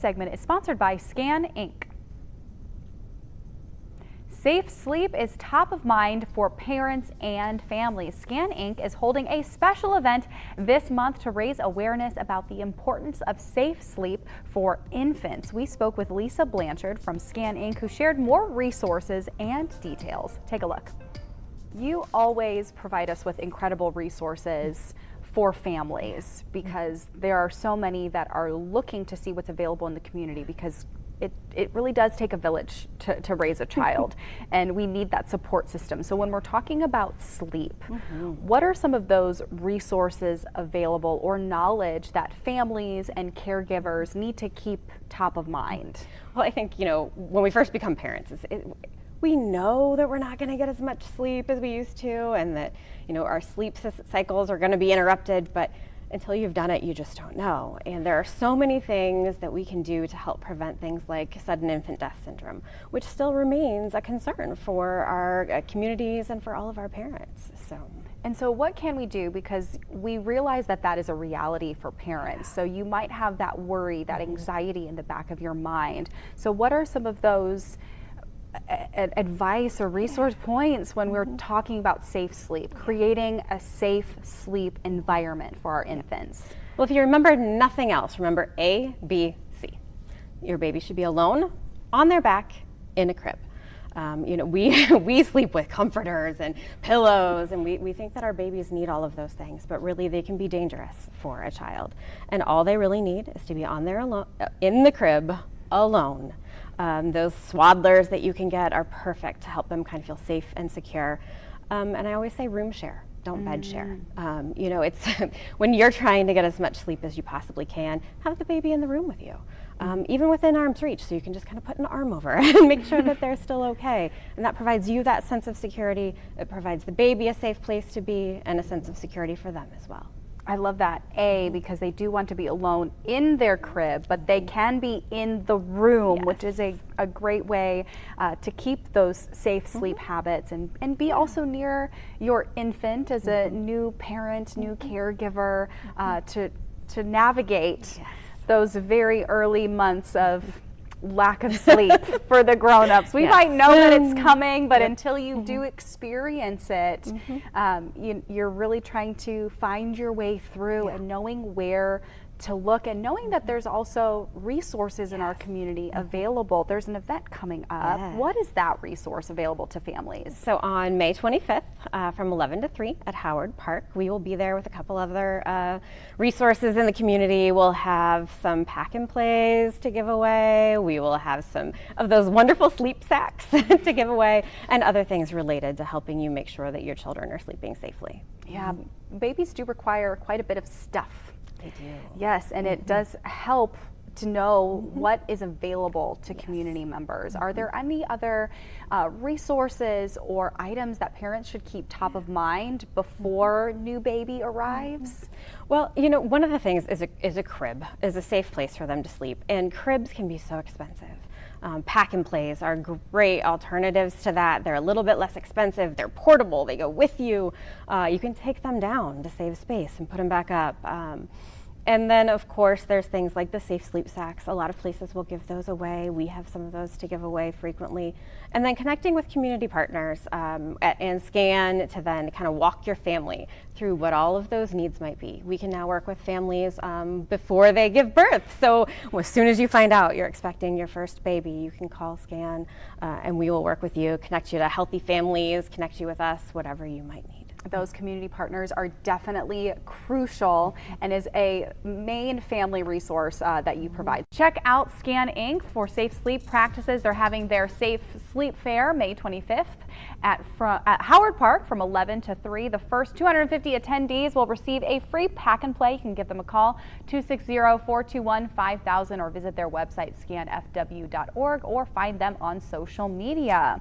segment is sponsored by Scan Inc. Safe sleep is top of mind for parents and families. Scan Inc. is holding a special event this month to raise awareness about the importance of safe sleep for infants. We spoke with Lisa Blanchard from Scan Inc., who shared more resources and details. Take a look. You always provide us with incredible resources for families because there are so many that are looking to see what's available in the community, because it really does take a village to raise a child, and we need that support system. So when we're talking about sleep, what are some of those resources available or knowledge that families and caregivers need to keep top of mind? Well, I think, when we first become parents, we know that we're not going to get as much sleep as we used to, and that, our sleep cycles are going to be interrupted, but until you've done it, you just don't know. And there are so many things that we can do to help prevent things like sudden infant death syndrome, which still remains a concern for our communities and for all of our parents. And so what can we do? Because we realize that that is a reality for parents. So you might have that worry, that anxiety in the back of your mind. So what are some of those advice or resource points when we're talking about safe sleep, creating a safe sleep environment for our infants? Well, if you remember nothing else, remember A, B, C. Your baby should be alone, on their back, in a crib. We sleep with comforters and pillows, and we think that our babies need all of those things, but really they can be dangerous for a child. And all they really need is to be on there alone, in the crib, alone. Those swaddlers that you can get are perfect to help them kind of feel safe and secure. And I always say room share, don't bed share. It's when you're trying to get as much sleep as you possibly can, have the baby in the room with you, even within arm's reach, so you can just kind of put an arm over and make sure that they're still okay. And that provides you that sense of security. It provides the baby a safe place to be and a sense of security for them as well. I love that, A, because they do want to be alone in their crib, but they can be in the room, which is a great way to keep those safe sleep habits and be also near your infant as a new parent, new caregiver, to navigate those very early months of lack of sleep for the grown-ups. We might know that it's coming, but until you do experience it, you're really trying to find your way through and knowing where to look, and knowing that there's also resources in our community available. There's an event coming up. What is that resource available to families? So on May 25th from 11 to 3 at Howard Park, we will be there with a couple other resources in the community. We'll have some pack and plays to give away. We will have some of those wonderful sleep sacks to give away, and other things related to helping you make sure that your children are sleeping safely. Yeah, babies do require quite a bit of stuff. They do. Yes, and it does help to know what is available to community members. Are there any other resources or items that parents should keep top of mind before new baby arrives? Well, one of the things is a crib, is a safe place for them to sleep, and cribs can be so expensive. Pack and plays are great alternatives to that. They're a little bit less expensive. They're portable. They go with you. You can take them down to save space and put them back up. And then, of course, there's things like the safe sleep sacks. A lot of places will give those away. We have some of those to give away frequently. And then connecting with community partners and Scan to then kind of walk your family through what all of those needs might be. We can now work with families before they give birth. So as soon as you find out you're expecting your first baby, you can call Scan and we will work with you, connect you to healthy families, connect you with us, whatever you might need. Those community partners are definitely crucial and is a main family resource that you provide. Check out Scan Inc. for safe sleep practices. They're having their Safe Sleep Fair May 25th at Howard Park from 11 to 3. The first 250 attendees will receive a free pack and play. You can give them a call, 260-421-5000, or visit their website, scanfw.org, or find them on social media.